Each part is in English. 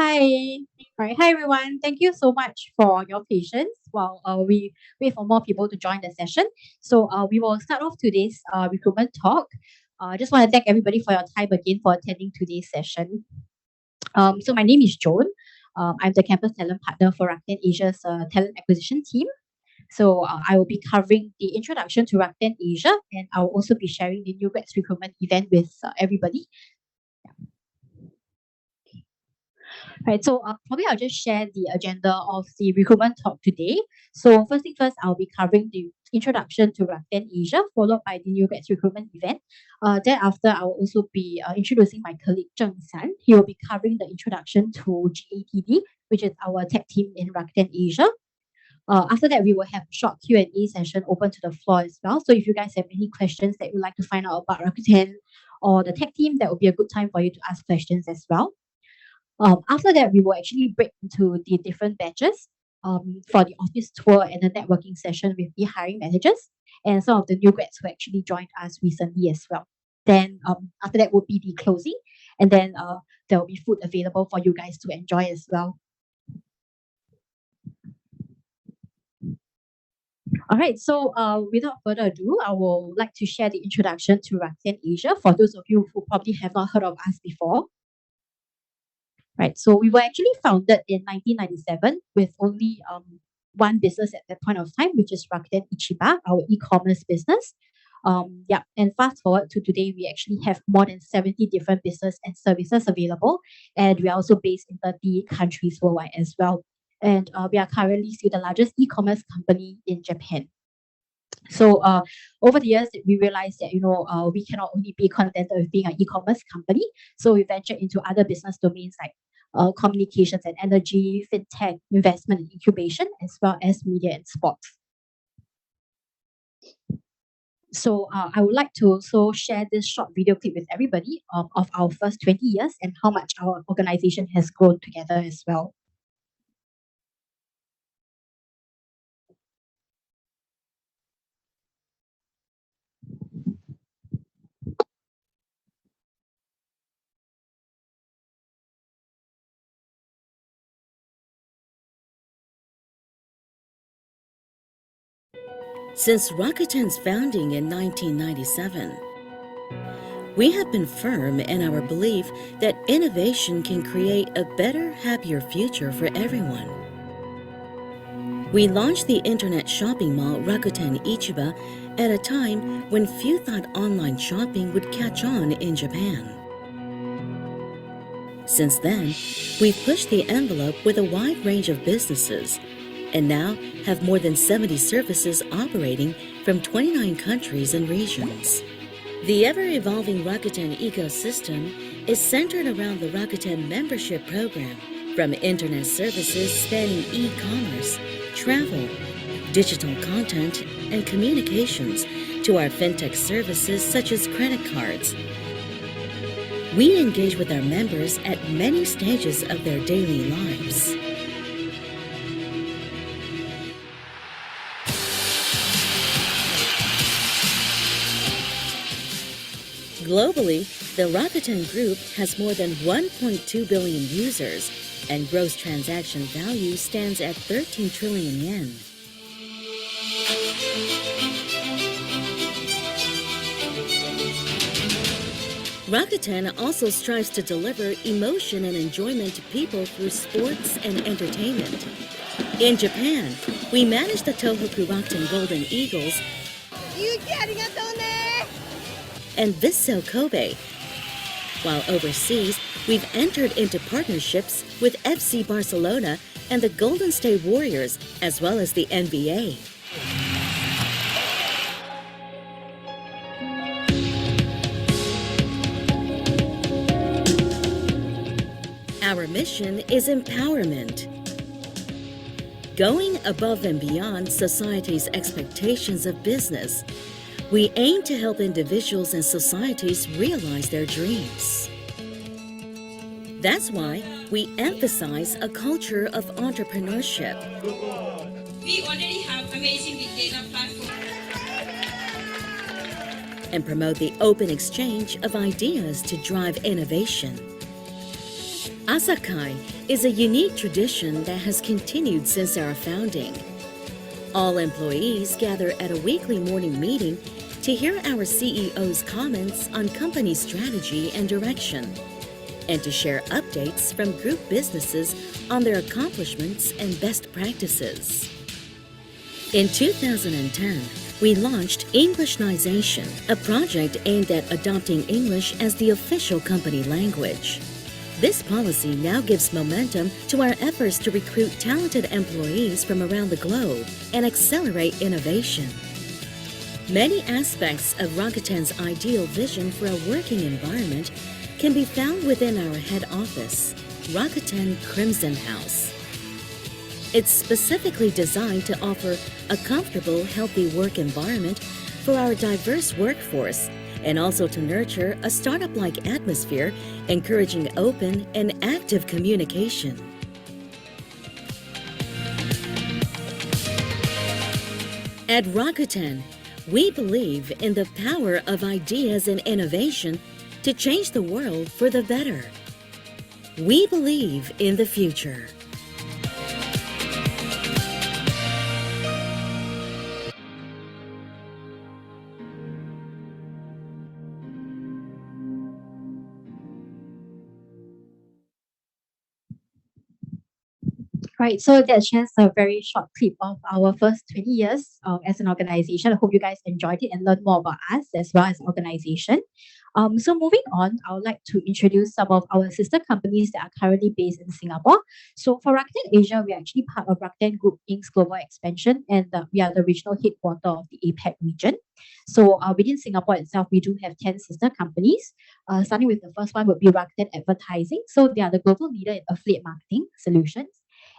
Hi. All right. Hi, everyone. Thank you so much for your patience while we wait for more people to join the session. We will start off today's recruitment talk. I just want to thank everybody for your time again for attending today's session. My name is Joan. I'm the campus talent partner for Rakuten Asia's talent acquisition team. I will be covering the introduction to Rakuten Asia, and I will also be sharing the new grads recruitment event with everybody. Right, probably I'll just share the agenda of the recruitment talk today. So first thing first, I'll be covering the introduction to Rakuten Asia, followed by the new batch recruitment event. Thereafter, I will also be introducing my colleague Zheng San. He will be covering the introduction to GATD, which is our tech team in Rakuten Asia. After that, we will have a short Q&A session open to the floor as well. So if you guys have any questions that you'd like to find out about Rakuten or the tech team, that will be a good time for you to ask questions as well. After that, we will actually break into the different batches for the office tour and the networking session with the hiring managers and some of the new grads who actually joined us recently as well. Then after that would be the closing, and then there will be food available for you guys to enjoy as well. All right, so without further ado, I would like to share the introduction to Rakuten Asia for those of you who probably have not heard of us before. Right, so we were actually founded in 1997 with only one business at that point of time, which is Rakuten Ichiba, our e-commerce business. And fast forward to today, we actually have more than 70 different business and services available, and we are also based in 30 countries worldwide as well. And we are currently still the largest e-commerce company in Japan. So over the years, we realized that we cannot only be contented with being an e-commerce company. So we ventured into other business domains like communications and energy, fintech, investment and incubation, as well as media and sports. So I would like to also share this short video clip with everybody of our first 20 years and how much our organization has grown together as well. Since Rakuten's founding in 1997, we have been firm in our belief that innovation can create a better, happier future for everyone. We launched the internet shopping mall Rakuten Ichiba at a time when few thought online shopping would catch on in Japan. Since then, we've pushed the envelope with a wide range of businesses and now have more than 70 services operating from 29 countries and regions. The ever-evolving Rakuten ecosystem is centered around the Rakuten membership program, from internet services spanning e-commerce, travel, digital content, and communications to our fintech services such as credit cards. We engage with our members at many stages of their daily lives. Globally, the Rakuten Group has more than 1.2 billion users, and gross transaction value stands at 13 trillion yen. Rakuten also strives to deliver emotion and enjoyment to people through sports and entertainment. In Japan, we manage the Tohoku Rakuten Golden Eagles and Vissel Kobe. While overseas, we've entered into partnerships with FC Barcelona and the Golden State Warriors, as well as the NBA. Our mission is empowerment. Going above and beyond society's expectations of business, we aim to help individuals and societies realize their dreams. That's why we emphasize a culture of entrepreneurship. We already have amazing big data platform. And promote the open exchange of ideas to drive innovation. Asakai is a unique tradition that has continued since our founding. All employees gather at a weekly morning meeting to hear our CEO's comments on company strategy and direction, and to share updates from group businesses on their accomplishments and best practices. In 2010, we launched Englishnization, a project aimed at adopting English as the official company language. This policy now gives momentum to our efforts to recruit talented employees from around the globe and accelerate innovation. Many aspects of Rakuten's ideal vision for a working environment can be found within our head office, Rakuten Crimson House. It's specifically designed to offer a comfortable, healthy work environment for our diverse workforce, and also to nurture a startup-like atmosphere, encouraging open and active communication. At Rakuten, we believe in the power of ideas and innovation to change the world for the better. We believe in the future. Right, so that's just a very short clip of our first 20 years as an organization. I hope you guys enjoyed it and learned more about us as well as organization. So moving on, I would like to introduce some of our sister companies that are currently based in Singapore. So for Rakuten Asia, we are actually part of Rakuten Group Inc.'s global expansion, and we are the regional headquarter of the APAC region. So within Singapore itself, we do have 10 sister companies. Starting with the first one would be Rakuten Advertising. So they are the global leader in affiliate marketing solutions.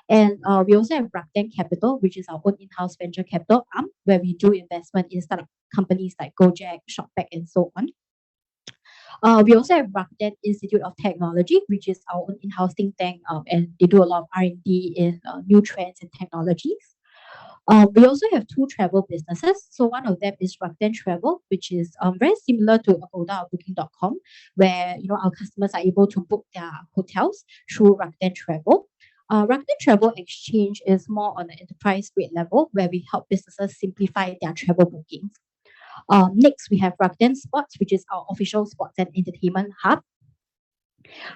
And we also have Rakuten Capital, which is our own in-house venture capital arm, where we do investment in startup companies like Gojek, Shopback, and so on. We also have Rakuten Institute of Technology, which is our own in-house think tank, and they do a lot of R&D in new trends and technologies. We also have two travel businesses. So one of them is Rakuten Travel, which is very similar to Agoda or Booking.com, where our customers are able to book their hotels through Rakuten Travel. Rakuten Travel Exchange is more on the enterprise grade level, where we help businesses simplify their travel bookings. Next, we have Rakuten Sports, which is our official sports and entertainment hub.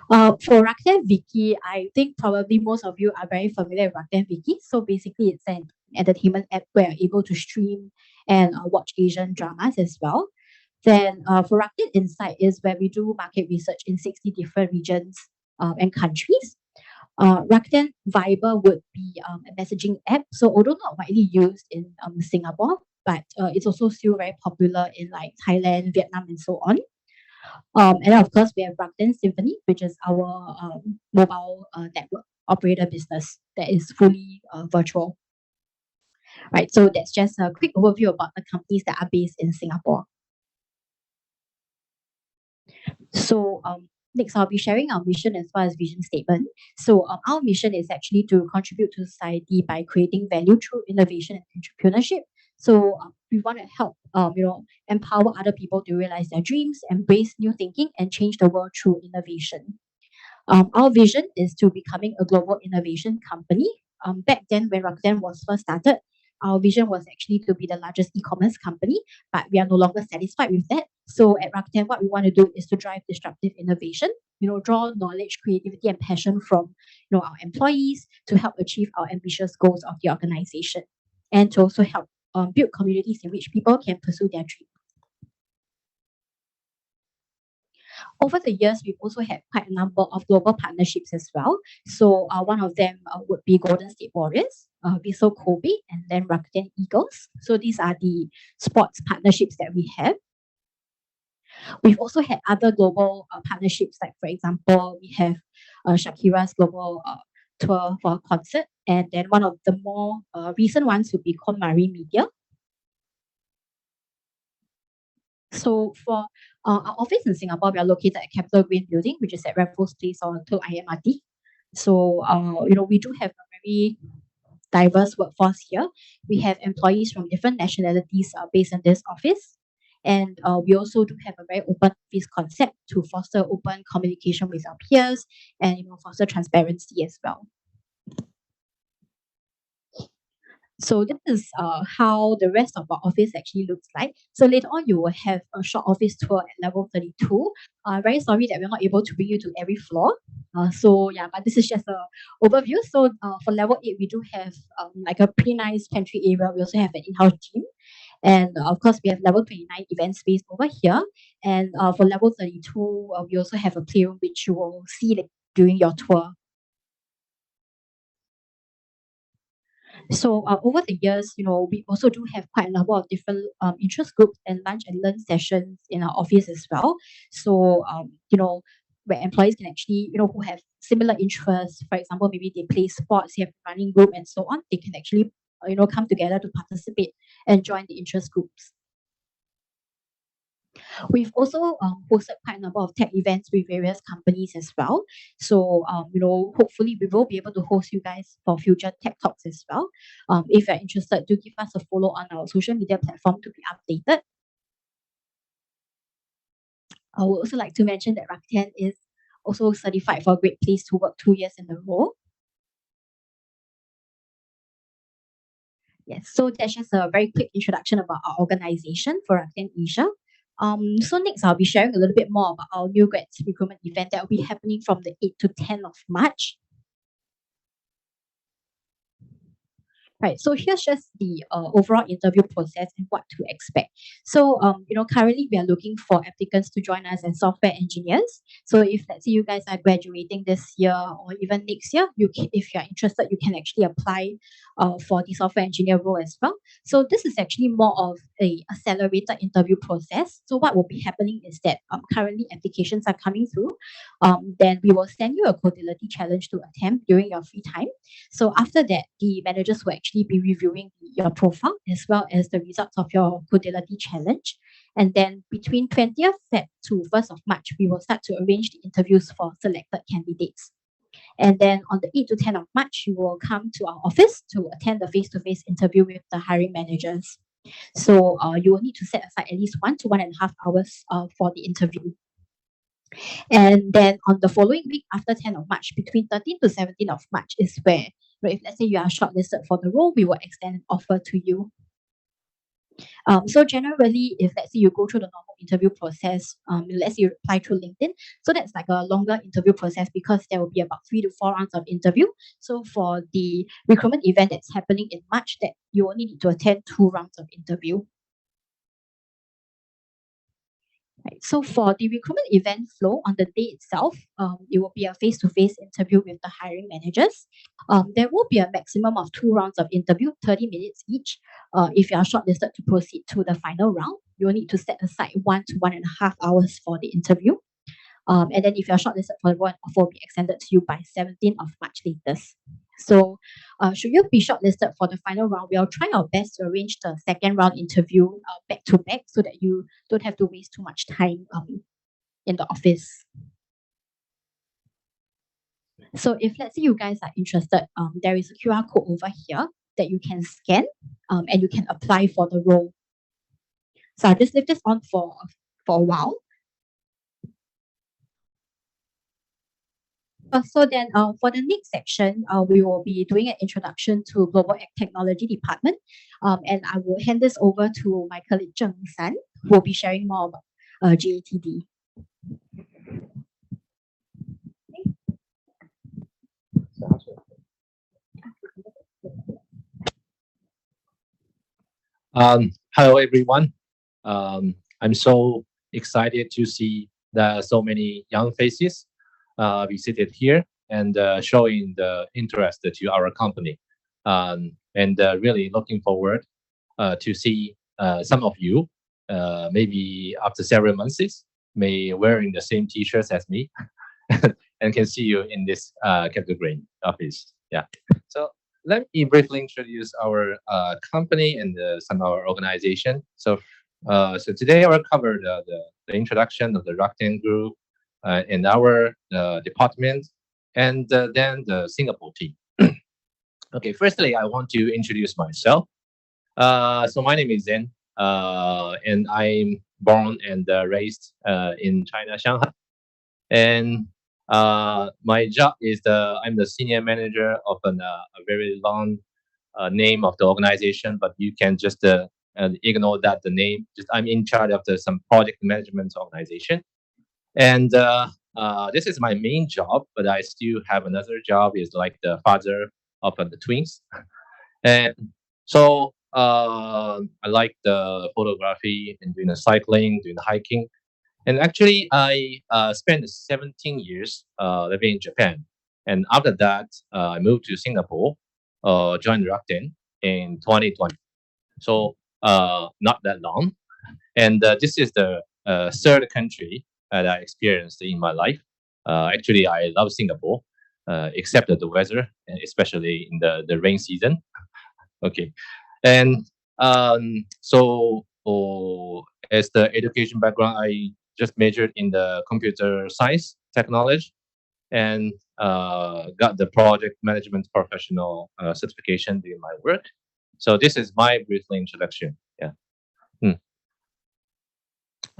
For Rakuten Viki, I think probably most of you are very familiar with Rakuten Viki. So basically, it's an entertainment app where you're able to stream and watch Asian dramas as well. Then for Rakuten Insight is where we do market research in 60 different regions and countries. Rakuten Viber would be a messaging app. So although not widely used in Singapore, but it's also still very popular in like Thailand, Vietnam, and so on. And then of course, we have Rakuten Symphony, which is our mobile network operator business that is fully virtual. Right, so that's just a quick overview about the companies that are based in Singapore. So next, I'll be sharing our mission as well as vision statement. So our mission is actually to contribute to society by creating value through innovation and entrepreneurship. So we want to help, empower other people to realize their dreams, embrace new thinking, and change the world through innovation. Our vision is to becoming a global innovation company. Back then, when Rakuten was first started, our vision was actually to be the largest e-commerce company, but we are no longer satisfied with that. So at Rakuten, what we want to do is to drive disruptive innovation, draw knowledge, creativity, and passion from, our employees to help achieve our ambitious goals of the organization, and to also help build communities in which people can pursue their dreams. Over the years, we've also had quite a number of global partnerships as well. So one of them would be Golden State Warriors, Vissel Kobe, and then Rakuten Eagles. So these are the sports partnerships that we have. We've also had other global partnerships, like for example, we have Shakira's global tour for a concert, and then one of the more recent ones would be KonMari Media. So for our office in Singapore, we are located at Capital Green Building, which is at Raffles Place or Tel IMRT. So we do have a very diverse workforce here. We have employees from different nationalities based in this office. And we also do have a very open office concept to foster open communication with our peers and foster transparency as well. So this is how the rest of our office actually looks like. So later on, you will have a short office tour at level 32. Very sorry that we're not able to bring you to every floor. So yeah, but this is just a overview. So for level 8, we do have like a pretty nice pantry area. We also have an in-house gym. And of course, we have level 29 event space over here. And for level 32, we also have a playroom which you will see during your tour. So over the years, we also do have quite a number of different interest groups and lunch and learn sessions in our office as well. So where employees can actually, who have similar interests, for example, maybe they play sports, they have a running group and so on, they can actually, come together to participate and join the interest groups. We've also hosted quite a number of tech events with various companies as well. So, hopefully we will be able to host you guys for future tech talks as well. If you're interested, do give us a follow on our social media platform to be updated. I would also like to mention that Rakuten is also certified for a great place to work 2 years in a row. Yes, so that's just a very quick introduction about our organization for Rakuten Asia. So next I'll be sharing a little bit more about our new grads recruitment event that will be happening from the 8th to 10th of March. Right. So here's just the overall interview process and what to expect. So, currently we are looking for applicants to join us as software engineers. So if let's say you guys are graduating this year or even next year, if you're interested, you can actually apply for the software engineer role as well. So this is actually more of a accelerated interview process. So what will be happening is that currently applications are coming through. Then we will send you a Codility challenge to attempt during your free time. So after that, the managers will actually be reviewing your profile as well as the results of your Codility challenge. And then between 20th Feb to 1st of March, we will start to arrange the interviews for selected candidates. And then on the 8th to 10th of March, you will come to our office to attend the face-to-face interview with the hiring managers. So you will need to set aside at least 1 to 1.5 hours for the interview. And then on the following week after 10th of March, between 13th to 17th of March is where, if let's say you are shortlisted for the role, we will extend an offer to you. So generally, if let's say you go through the normal interview process, let's say you apply through LinkedIn, so that's like a longer interview process because there will be about 3 to 4 rounds of interview. So for the recruitment event that's happening in March, that you only need to attend 2 rounds of interview. Right. So for the recruitment event flow on the day itself, it will be a face-to-face interview with the hiring managers. There will be a maximum of 2 rounds of interview, 30 minutes each. If you are shortlisted to proceed to the final round, you will need to set aside 1 to 1.5 hours for the interview. And then if you're shortlisted for the role, an offer will be extended to you by 17th of March latest. So should you be shortlisted for the final round, we'll try our best to arrange the second round interview back to back so that you don't have to waste too much time in the office. So if let's say you guys are interested, there is a QR code over here that you can scan and you can apply for the role. So I'll just leave this on for a while. So then for the next section, we will be doing an introduction to Global Technology Department. And I will hand this over to my colleague Zheng San, who will be sharing more about GATD. Hello, everyone. I'm so excited to see so many young faces visited here and showing the interest to our company. And really looking forward to see some of you, maybe after several months, may wearing the same t-shirts as me and can see you in this Capital Green office. Yeah. So let me briefly introduce our company and some of our organization. So today I will cover the introduction of the Rakuten Group in our department and then the Singapore team. Okay, firstly, I want to introduce myself. So my name is Zen. and I'm born and raised in China, Shanghai. And my job is I'm the senior manager of a very long name of the organization, but you can just ignore that the name. Just I'm in charge of some project management organization, and this is my main job. But I still have another job, is like the father of the twins, and so I like the photography and doing the cycling, doing the hiking. And actually, I spent 17 years living in Japan. And after that, I moved to Singapore, joined Rakuten in 2020. So not that long. And this is the third country that I experienced in my life. Actually, I love Singapore, except the weather, and especially in the rain season. Okay. And as the education background, I just majored in the computer science technology and got the project management professional certification in my work. So this is my brief introduction. Yeah.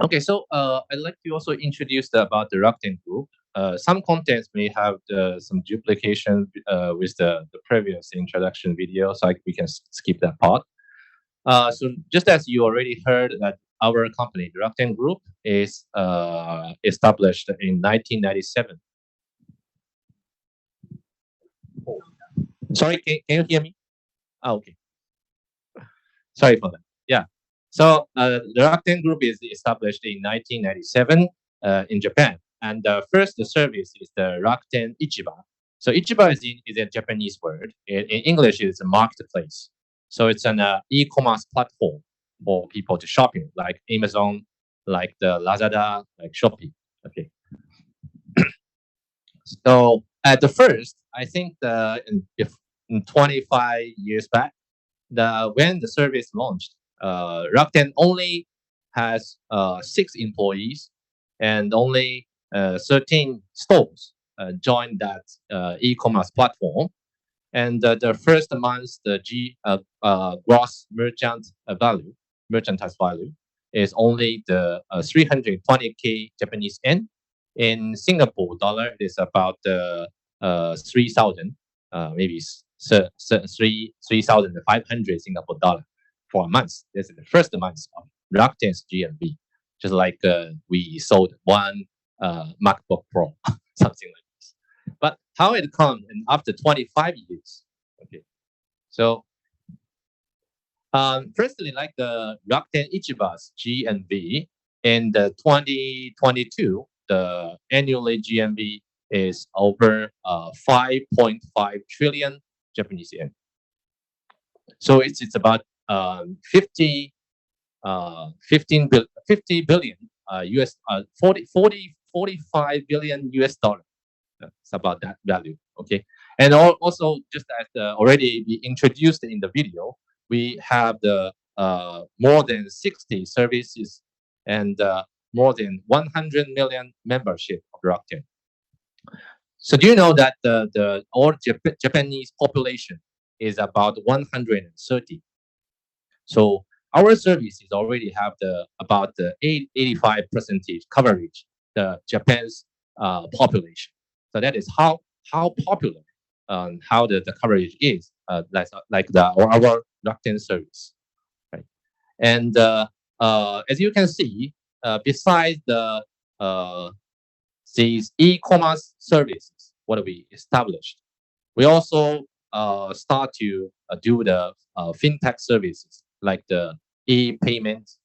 Okay, so I'd like to also introduce about the Rakuten Group. Some contents may have some duplication with the previous introduction video, so we can skip that part. So just as you already heard that our company, the Rakuten Group, is established in 1997. Sorry, can you hear me? Oh, okay. Sorry for that. Yeah. So the Rakuten Group is established in 1997 in Japan. And first, the service is the Rakuten Ichiba. So Ichiba is a Japanese word. In English, it's a marketplace. So it's an e-commerce platform for people to shopping, like Amazon, like the Lazada, like Shopee. Okay. So at the first, I think in 25 years back, when the service launched, Rakuten only has 6 employees and only 13 stores joined that e-commerce platform. And the first month, the gross merchandise value, is only the 320K Japanese yen. In Singapore dollar, it is about 3,000, maybe 3,500 Singapore dollar for a month. This is the first month of Rakuten's GMV, just like we sold one MacBook Pro, something like this. But how it come and after 25 years? Okay, so firstly, like the Rakuten Ichiba's GMV in the 2022, the annually GMV is over 5.5 trillion Japanese yen. So it's about 50 billion US 45 billion US dollar. It's about that value. Okay, and also just as already we introduced in the video, we have the more than 60 services and more than 100 million membership of Rakuten. So do you know that the Japanese population is about 130? So our services already have about the 85% coverage the Japan's population. So that is how popular how the coverage is like our Rakuten service, right? And as you can see, besides these e-commerce services, what we established, we also start to do the fintech services like the e-payments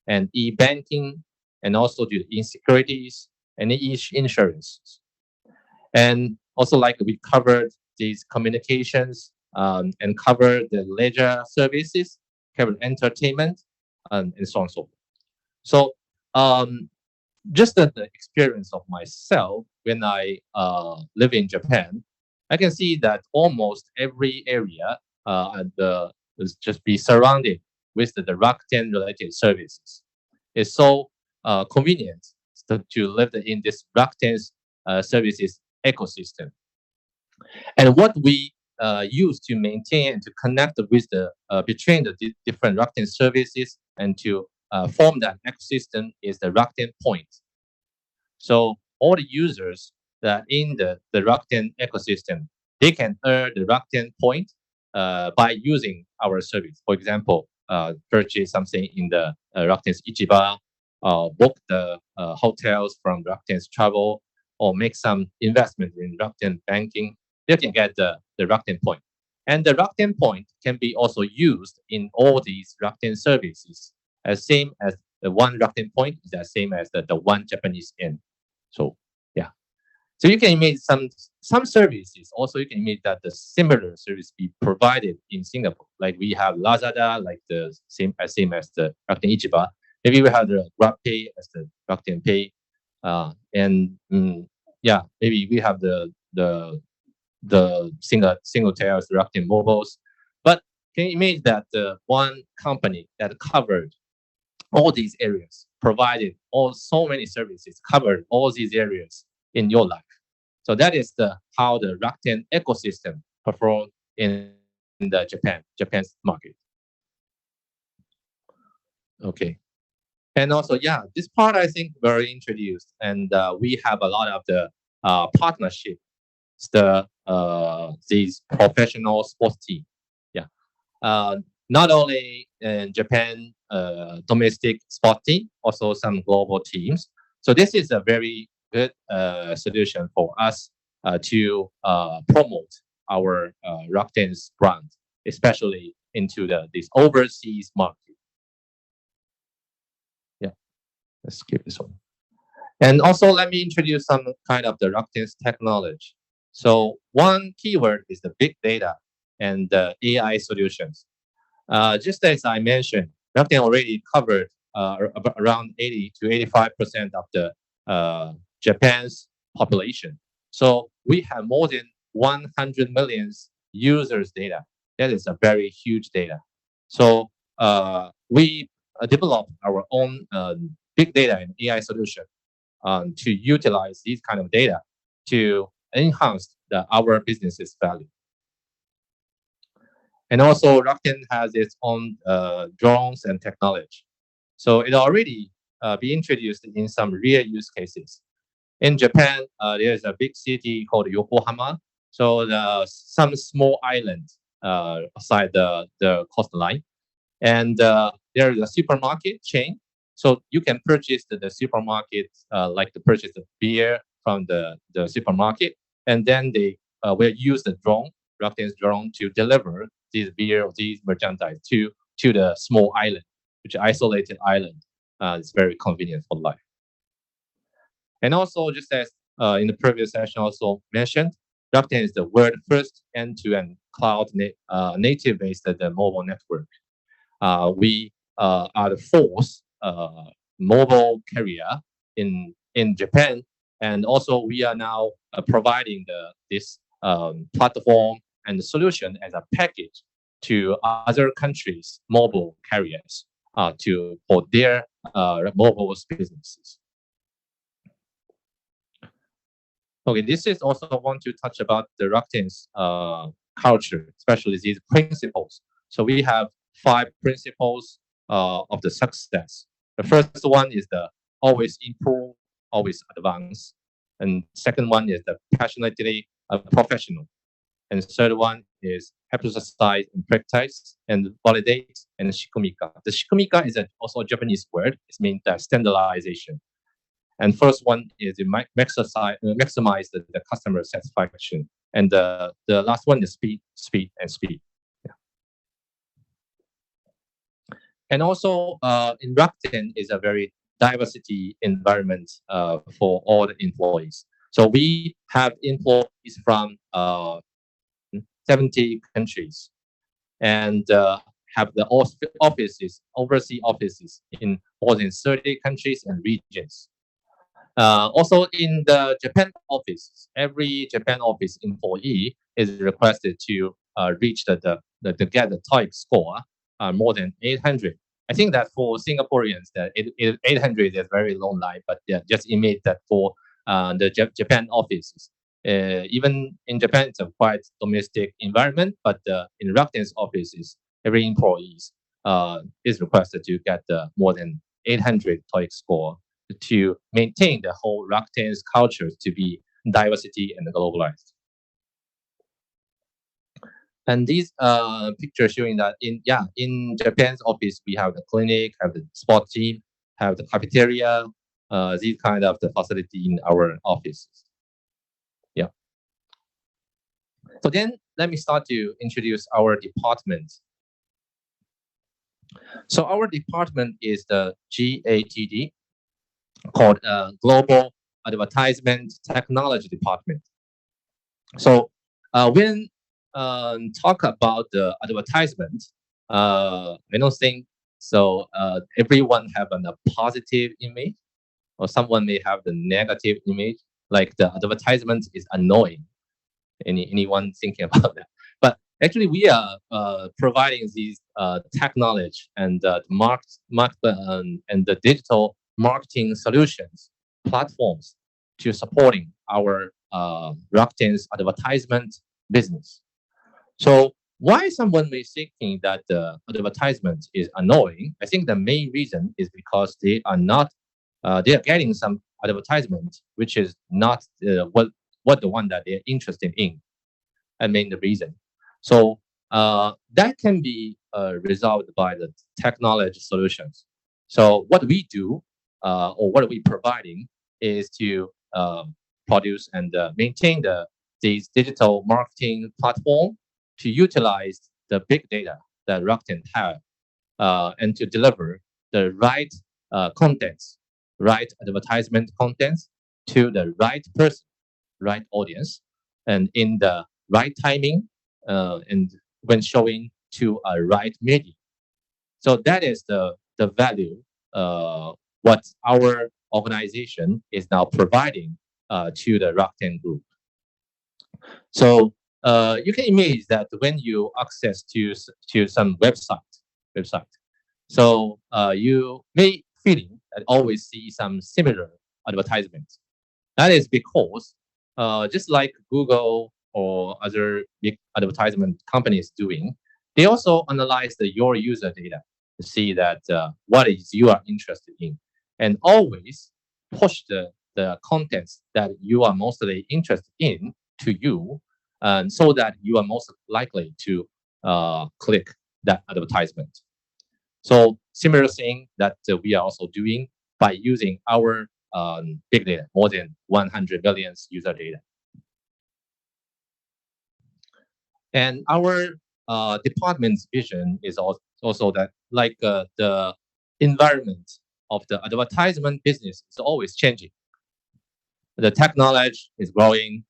and e-banking, and also do the e-securities and e-insurance. And also, like we covered these communications and cover the leisure services, cover entertainment, and so on and so forth. So just the experience of myself when I live in Japan, I can see that almost every area is just be surrounded with the Rakuten related services. It's so convenient to live in this Rakuten's services ecosystem. And what we use to maintain and to connect with the between the different Rakuten services and to form that ecosystem is the Rakuten point. So all the users that in the Rakuten ecosystem, they can earn the Rakuten point by using our service. For example, purchase something in the Rakuten's Ichiba, book the hotels from Rakuten's travel, or make some investment in Rakuten banking. They can get the Rakuten point. And the Rakuten point can be also used in all these Rakuten services, as same as the one Rakuten point is the same as the one Japanese yen. So yeah. So you can imagine some services also you can imagine that the similar service be provided in Singapore. Like we have Lazada, like the same as the Rakuten Ichiba. Maybe we have the GrabPay as the Rakuten Pay. Yeah, maybe we have the single tails Rakuten Mobiles. But can you imagine that the one company that covered all these areas, provided so many services, covered all these areas in your life. So that is how the Rakuten ecosystem performed in the Japan's market. Okay. And also, yeah, this part I think very introduced, and we have a lot of the partnership, these professional sports team. Yeah. Not only in Japan domestic sport team, also some global teams. So this is a very good solution for us to promote our Rakuten's brand, especially into this overseas market. Yeah, let's skip this one. And also let me introduce some kind of the Rakuten's technology. So one keyword is the big data and the AI solutions. Just as I mentioned, Rakuten already covered around 80 to 85% of the Japan's population. So we have more than 100 million users data. That is a very huge data. So we developed our own big data and AI solution to utilize these kind of data to enhance our business's value. And also, Rakuten has its own drones and technology. So it already be introduced in some real use cases. In Japan, there is a big city called Yokohama. So some small island aside the coastline, and there is a supermarket chain. So you can purchase the supermarket, like to purchase the beer from the supermarket, and then they will use the drone, Rakuten's drone, to deliver these beer or these merchandise to the small island, which is isolated island. It's very convenient for life. And also, just as in the previous session also mentioned, Rakuten is the world first end-to-end cloud native-based mobile network. We are the fourth mobile carrier in Japan, and also we are now providing this platform and the solution as a package to other countries' mobile carriers for their mobile businesses. Okay, this is also want to touch about the Rakuten's culture, especially these principles. So we have 5 principles of the success. The first one is the always improve, always advance. And second one is the passionately professional. And the third one is hypothesize and practice and validate and shikumika. The shikumika is also a Japanese word. It means standardization. And first one is to maximize the customer satisfaction. And the last one is speed. Yeah. And also in Rakuten is a very diversity environment for all the employees. So we have employees from 70 countries and have the overseas offices in more than 30 countries and regions. Also in the Japan office, every Japan office employee is requested to reach get the TOEIC score more than 800. I think that for Singaporeans, that 800 is very low line, but yeah, just imagine that for the Japan offices, Even in Japan, it's a quite domestic environment, but in Rakuten's offices, every employee is requested to get more than 800 TOEIC score to maintain the whole Rakuten's culture to be diversity and globalized. And these pictures showing that in Japan's office we have the clinic, have the sport team, have the cafeteria, these kind of the facility in our offices. Yeah. So then let me start to introduce our department. So our department is the GATD, called Global Advertisement Technology Department. So when talk about the advertisement, I don't think so. Everyone have a positive image, or someone may have the negative image, like the advertisement is annoying. Anyone thinking about that? But actually, we are providing these tech knowledge and and the digital marketing solutions platforms to supporting our Rakuten's advertisement business. So why someone may thinking that the advertisement is annoying? I think the main reason is because they are not they are getting some advertisement which is not what the one that they're interested in. I mean the reason. So that can be resolved by the technology solutions. So what we do or what we providing is to produce and maintain these digital marketing platform to utilize the big data that Rakuten have and to deliver the right contents, right advertisement contents to the right person, right audience, and in the right timing and when showing to a right media. So that is the value what our organization is now providing to the Rakuten Group. So you can imagine that when you access to some website, so you may feeling that always see some similar advertisements. That is because just like Google or other big advertisement companies doing, they also analyze your user data to see that what is you are interested in, and always push the contents that you are mostly interested in to you, and so that you are most likely to click that advertisement. So similar thing that we are also doing by using our big data, more than 100 million user data. And our department's vision is also that like the environment of the advertisement business is always changing. The technology is growing,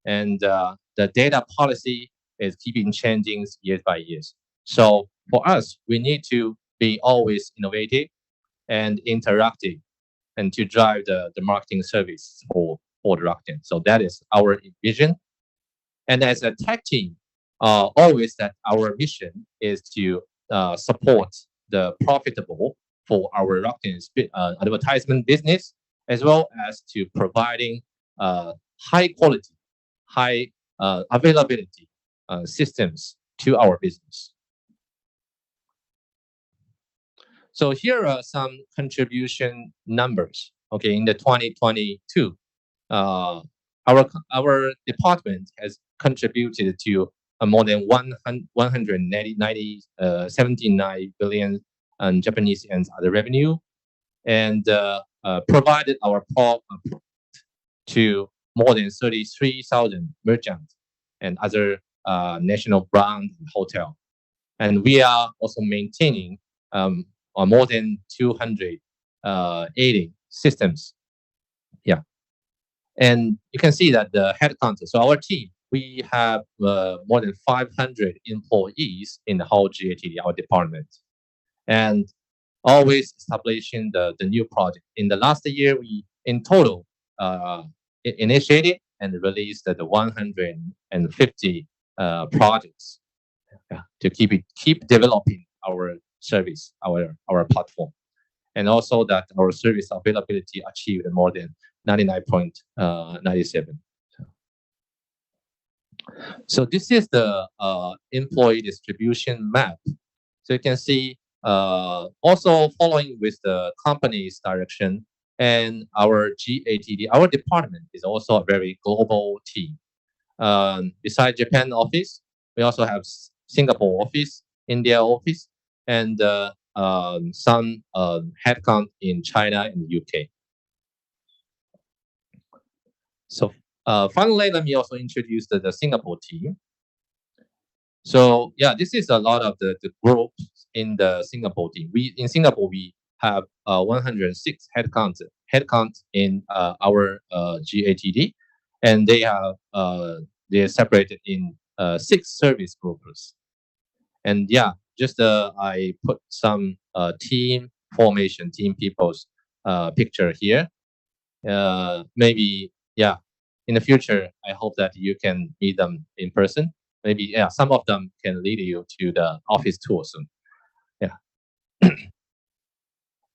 and the data policy is keeping changing years by years. So for us, we need to be always innovative and interactive, and to drive the marketing service for the Rakuten. So that is our vision. And as a tech team, always that our mission is to support the profitable for our Rakuten's advertisement business, as well as to providing high quality, high availability systems to our business. So here are some contribution numbers. Okay, in the 2022, our department has contributed to more than 179 billion Japanese yen other revenue, and provided our product to more than 33,000 merchants and other national brand and hotel. And we are also maintaining more than 280 systems. Yeah. And you can see that the headcount, so our team, we have more than 500 employees in the whole GATD, our department, and always establishing the new project. In the last year, we in total initiated and released the 150 projects to keep developing our service, our platform, and also that our service availability achieved more than 99.97. So this is the employee distribution map. So you can see also following with the company's direction and our GATD, our department is also a very global team. Besides Japan office, we also have Singapore office, India office, and some headcount in China and the UK. So finally, let me also introduce the Singapore team. So yeah, this is a lot of the groups in the Singapore team. In Singapore we have 106 headcount in our GATD, and they're separated in 6 service groups. And yeah, just I put some team formation, team people's picture here. Maybe yeah, in the future I hope that you can meet them in person. Maybe yeah, some of them can lead you to the office tour soon. Yeah.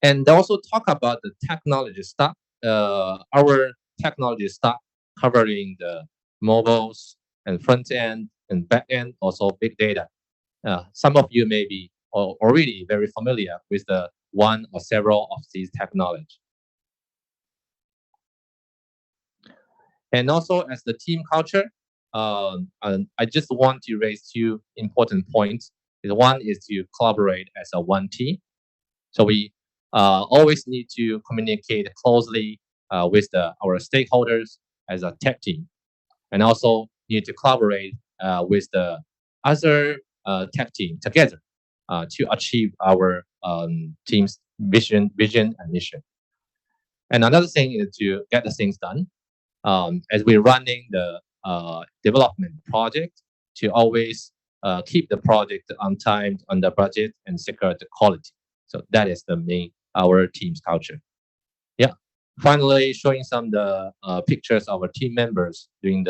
And also talk about the technology stack. Our technology stack covering the mobiles and front end and back end, also big data. Some of you may be already very familiar with the one or several of these technologies. And also as the team culture, and I just want to raise 2 important points. One is to collaborate as a one team. So we always need to communicate closely with our stakeholders as a tech team, and also need to collaborate with the other tech team together to achieve our team's vision and mission. And another thing is to get the things done as we're running the development project, to always keep the project on time, under budget, and secure the quality. So that is our team's culture. Yeah. Finally, showing some the pictures of our team members during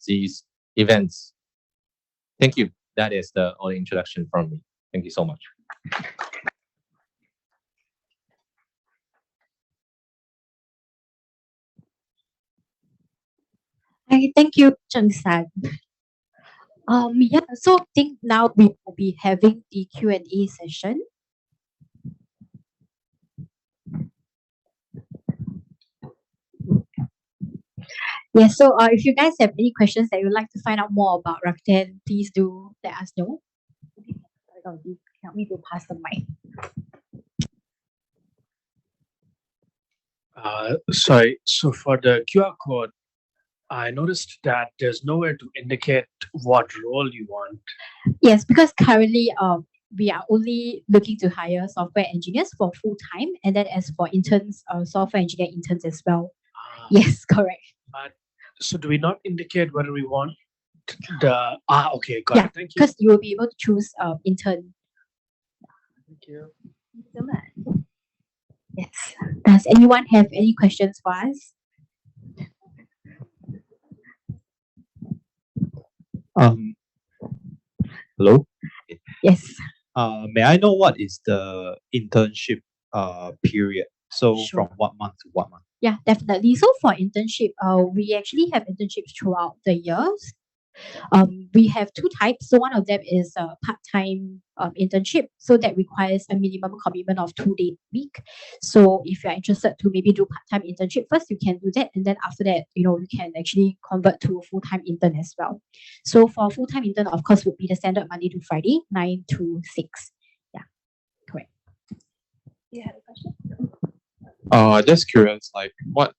these events. Thank you. That is the only introduction from me. Thank you so much. Hi, thank you, Cheng San. Yeah, so I think now we will be having the Q&A session. Yeah, so if you guys have any questions that you'd like to find out more about Rakuten, please do let us know. Help me to pass the mic. Sorry, so for the QR code, I noticed that there's nowhere to indicate what role you want. Yes, because currently we are only looking to hire software engineers for full time, and then as for interns, software engineer interns as well. Yes, correct. But so do we not indicate whether we want the okay, got Yeah, it. Thank you. because you will be able to choose intern. Thank you. Thank you so much. Yes. Does anyone have any questions for us? Hello. Yes. May I know what is the internship period? So Sure. from what month to what month? Yeah, definitely. So for internship, we actually have internships throughout the years. We have 2 types. So one of them is a part-time internship. So that requires a minimum commitment of 2 days a week. So if you're interested to maybe do part-time internship first, you can do that. And then after that, you can actually convert to a full-time intern as well. So for full-time intern, of course, would be the standard Monday to Friday, 9 to 6. Yeah, correct. You had a question? Just curious, like what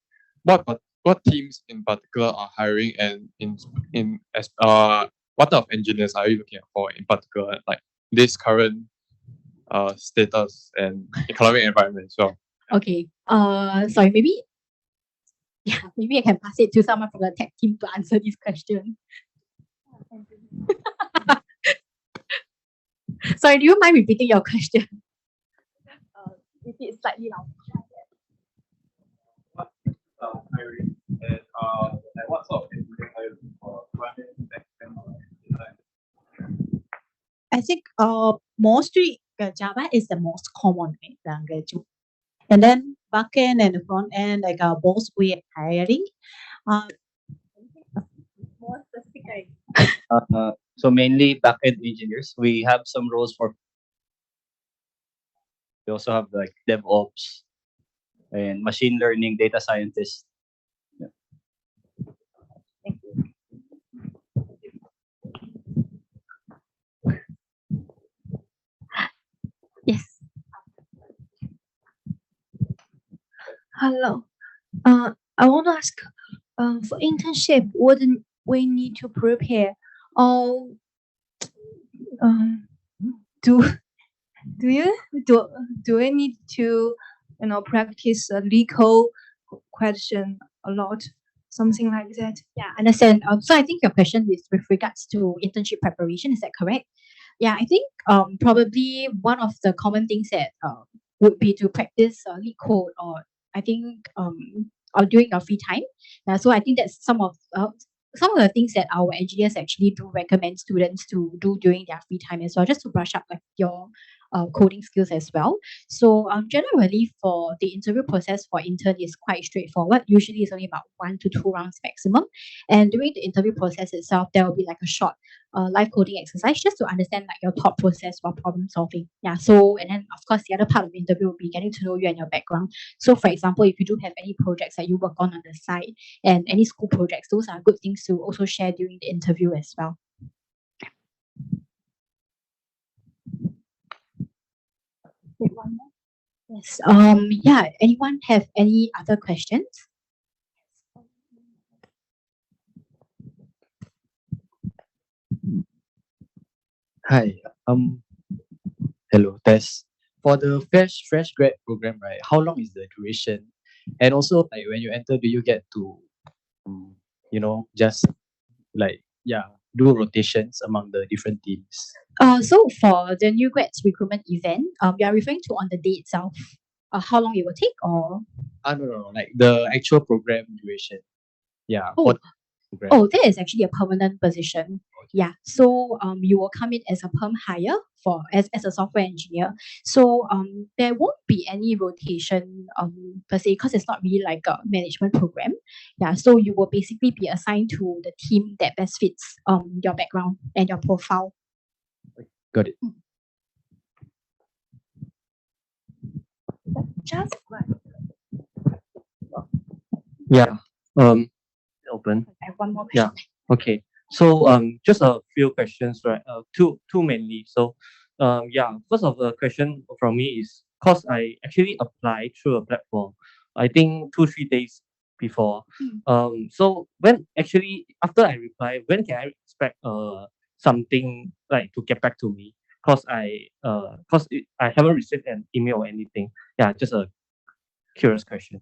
teams in particular are hiring, and what type of engineers are you looking for in particular, like this current status and economic environment as well? Okay. Sorry, maybe I can pass it to someone from the tech team to answer this question. Sorry, do you mind repeating your question? Repeat slightly louder. Hiring and like what sort of engineers are you looking for? I think mostly Java is the most common language. And then backend and front end, like both we are hiring. More specific So mainly backend engineers. We have some roles for. We also have like DevOps and machine learning, data scientists. Yeah. Yes. Hello. I want to ask, for internship, wouldn't we need to prepare, or um, do do you do we need to, practice a legal question a lot, something like that? Yeah, understand. So I think your question is with regards to internship preparation. Is that correct? Yeah, I think probably one of the common things that would be to practice lead code, or I think or during your free time. So I think that's some of the things that our engineers actually do recommend students to do during their free time as well, just to brush up like your coding skills as well. So generally for the interview process for intern is quite straightforward. Usually it's only about 1 to 2 rounds maximum. And during the interview process itself, there will be like a short live coding exercise just to understand like your thought process for problem solving. Yeah. So and then of course the other part of the interview will be getting to know you and your background. So for example, if you do have any projects that you work on the side and any school projects, those are good things to also share during the interview as well. Wait, one more. Yes. Yeah. Anyone have any other questions? Hi. Hello, Tess. For the fresh grad program, right? How long is the duration? And also, like when you enter, do you get to, just like do rotations among the different teams? So for the new grads recruitment event, you are referring to on the day itself, how long it will take, or No, like the actual program duration. Yeah. Oh. For the program. oh, that is actually a permanent position. Yeah. So you will come in as a perm hire for as a software engineer. So there won't be any rotation per se because it's not really like a management program. Yeah. So you will basically be assigned to the team that best fits your background and your profile. Got it. Just one. Yeah. Open. I have one more Yeah. question. Okay. So just a few questions, right? Two mainly. So yeah, first of the question from me is because I actually applied through a platform, I think 2 3 days before. So when actually after I reply, when can I expect something like to get back to me? I haven't received an email or anything. Yeah, just a curious question.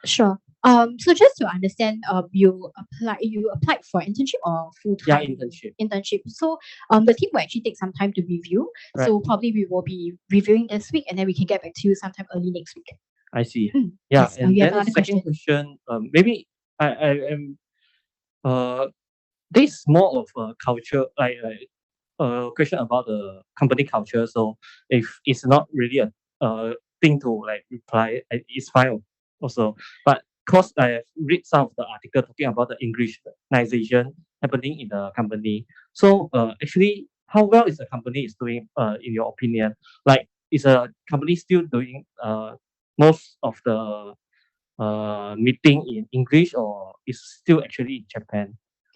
Sure. So just to understand, you applied for internship or full Yeah, time internship. internship. So the team will actually take some time to review. Right. So probably we will be reviewing this week and then we can get back to you sometime early next week. I see. Mm, Yeah, yes, and you have then the another second question? question, maybe I am this is more of a culture, like a question about the company culture. So if it's not really a thing to like reply, it's fine also. But because I have read some of the article talking about the Englishization happening in the company. So actually, how well is the company is doing in your opinion? Like, is a company still doing most of the meeting in English, or is still actually in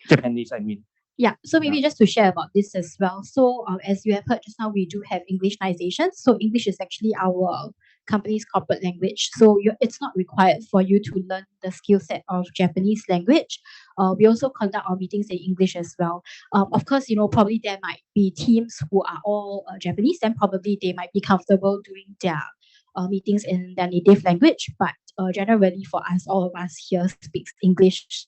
Japanese, I mean. Yeah, so maybe just to share about this as well. So, as you have heard just now, we do have Englishnization. So, English is actually our company's corporate language. So, it's not required for you to learn the skill set of Japanese language. We also conduct our meetings in English as well. Of course, probably there might be teams who are all Japanese, then probably they might be comfortable doing their meetings in their native language. But generally, for us, all of us here speaks English.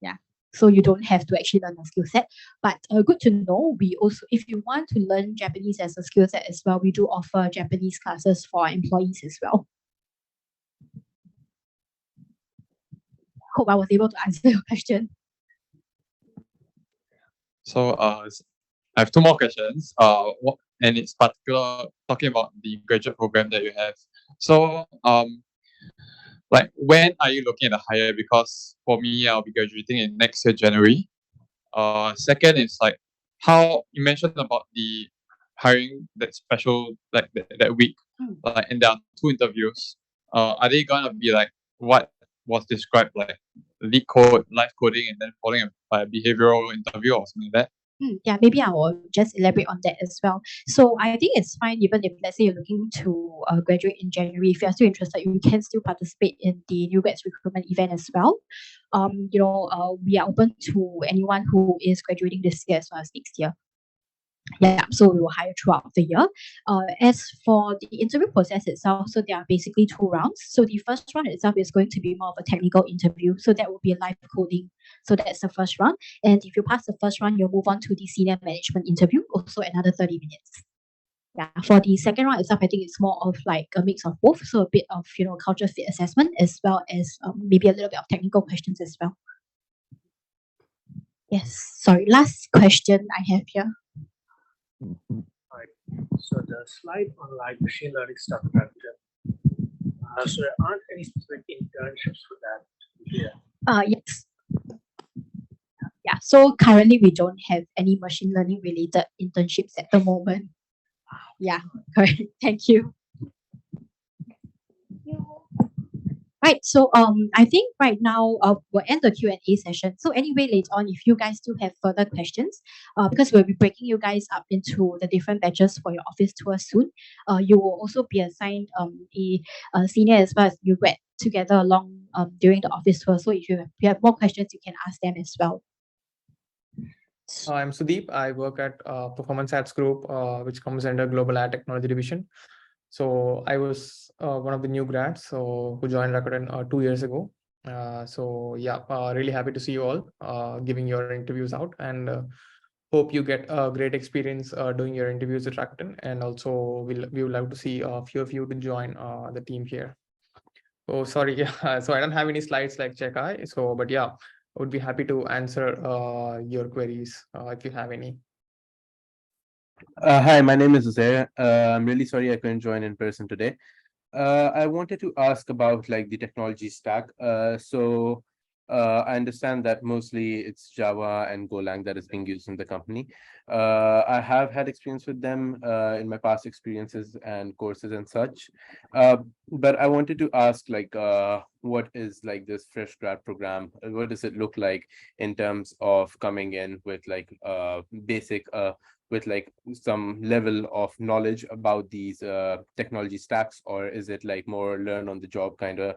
Yeah. So you don't have to actually learn a skill set. But good to know. We also, if you want to learn Japanese as a skill set as well, we do offer Japanese classes for our employees as well. Hope I was able to answer your question. So I have two more questions. And it's particular talking about the graduate program that you have. So like when are you looking at the hire? Because for me, I'll be graduating in next year January. Second is like how you mentioned about the hiring that special like that week, like, and there are two interviews. Are they gonna be like what was described, like lead code, live coding, and then following by a behavioral interview or something like that? Yeah, maybe I will just elaborate on that as well. So I think it's fine even if let's say you're looking to graduate in January. If you're still interested, you can still participate in the new grads recruitment event as well. We are open to anyone who is graduating this year as well as next year. Yeah, so we will hire throughout the year. As for the interview process itself, so there are basically two rounds. So the first round itself is going to be more of a technical interview. So that will be a live coding. So that's the first round. And if you pass the first round, you'll move on to the senior management interview, also another 30 minutes. Yeah, for the second round itself, I think it's more of like a mix of both. So a bit of, culture fit assessment as well as maybe a little bit of technical questions as well. Yes, sorry, last question I have here. Right. So the slide on like machine learning stuff, so there aren't any specific internships for that here. Yes. Yeah, so currently we don't have any machine learning related internships at the moment. Yeah, correct. Thank you. Right, so I think right now we'll end the Q&A session. So anyway, later on, if you guys still have further questions, because we'll be breaking you guys up into the different batches for your office tour soon, you will also be assigned a senior as well as new grad together along during the office tour. So if you have more questions, you can ask them as well. I'm Sudeep. I work at Performance Ads Group, which comes under Global Ad Technology Division. So I was one of the new grads who joined Rakuten 2 years ago. Really happy to see you all giving your interviews out, and hope you get a great experience doing your interviews at Rakuten. And also we would love to see a few of you to join the team here. Oh, sorry. Yeah. So I don't have any slides like Chekai. So, but yeah, I would be happy to answer your queries if you have any. Hi, my name is Uzair. I'm really sorry I couldn't join in person today. I wanted to ask about like the technology stack. I understand that mostly it's Java and Golang that is being used in the company. I have had experience with them in my past experiences and courses and such. But I wanted to ask like what is like this fresh grad program? What does it look like in terms of coming in with like basic with like some level of knowledge about these technology stacks, or is it like more learn on the job kind of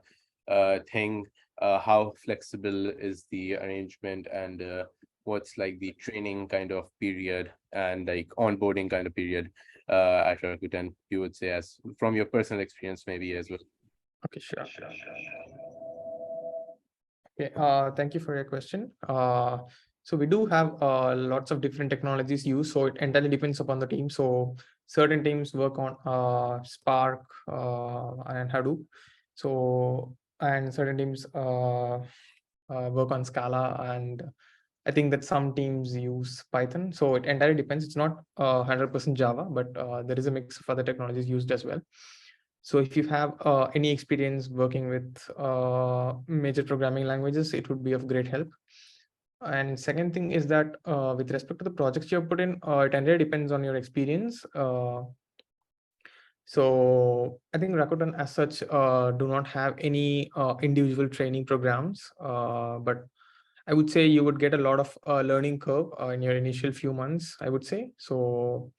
thing? How flexible is the arrangement, and what's like the training kind of period and like onboarding kind of period at Rakuten, you would say, as from your personal experience maybe as well? Okay, sure. Okay, thank you for your question. So we do have lots of different technologies used, so it entirely depends upon the team. So certain teams work on Spark and Hadoop. So and certain teams work on Scala, and I think that some teams use Python. So it entirely depends. It's not 100% Java, but there is a mix of other technologies used as well. So if you have any experience working with major programming languages, it would be of great help. And second thing is that with respect to the projects you have put in, it entirely depends on your experience. So I think Rakuten as such do not have any individual training programs, but I would say you would get a lot of learning curve in your initial few months, I would say. So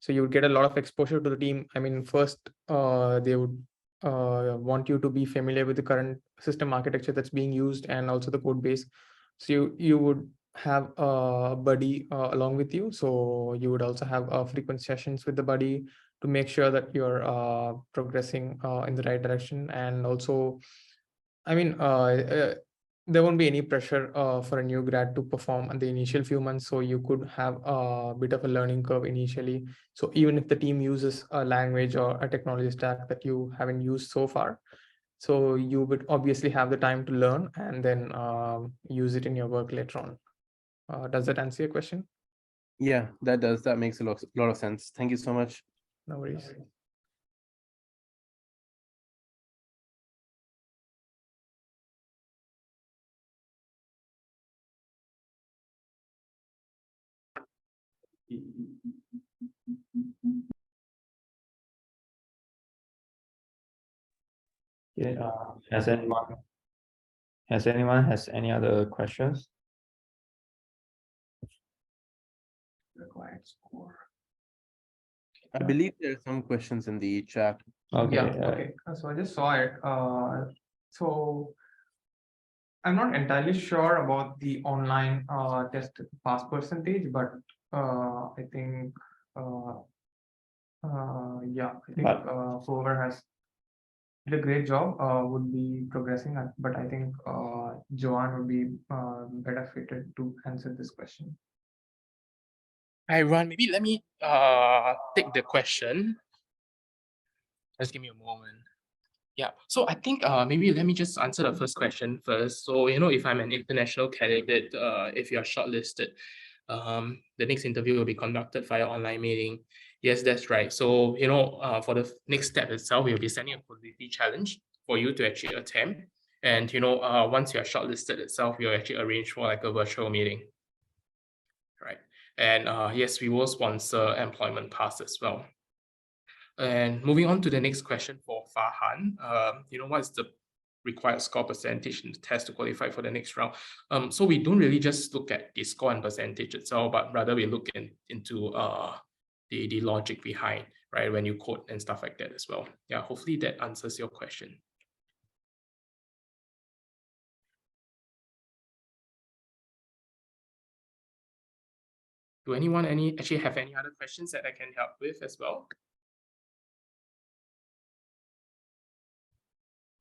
you would get a lot of exposure to the team. I mean, first they would want you to be familiar with the current system architecture that's being used and also the code base. So you would have a buddy along with you. So you would also have frequent sessions with the buddy to make sure that you're progressing in the right direction. And also, I mean, there won't be any pressure for a new grad to perform in the initial few months. So you could have a bit of a learning curve initially. So even if the team uses a language or a technology stack that you haven't used so far, so you would obviously have the time to learn and then use it in your work later on. Does that answer your question? Yeah, that does. That makes a lot of sense. Thank you so much. No worries. Okay, has anyone has any other questions? Required score. I believe there are some questions in the chat. Okay. Yeah, okay. So I just saw it. So I'm not entirely sure about the online test pass percentage, but I think yeah, I think whoever has did a great job would be progressing, but I think Joanne would be better fitted to answer this question. Hi, Ron. Maybe let me take the question. Just give me a moment. Yeah. So I think maybe let me just answer the first question first. So if I'm an international candidate, if you're shortlisted, the next interview will be conducted via online meeting. Yes, that's right. So for the next step itself, we'll be sending a quality challenge for you to actually attempt. And once you're shortlisted itself, we'll actually arrange for like a virtual meeting. Right. And yes, we will sponsor employment pass as well. And moving on to the next question for Farhan, what's the required score percentage in the test to qualify for the next round? So we don't really just look at the score and percentage itself, but rather we look into the logic behind, right, when you code and stuff like that as well. Yeah, hopefully that answers your question. Do anyone actually have any other questions that I can help with as well?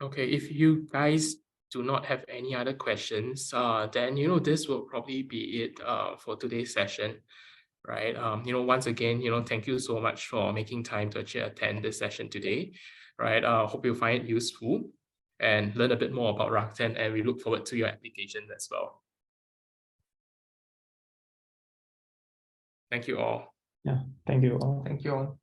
Okay, if you guys do not have any other questions, then this will probably be it for today's session, right? Once again, thank you so much for making time to actually attend this session today, right? Hope you find it useful and learn a bit more about Rakuten, and we look forward to your applications as well. Thank you all. Yeah, thank you all. Thank you all.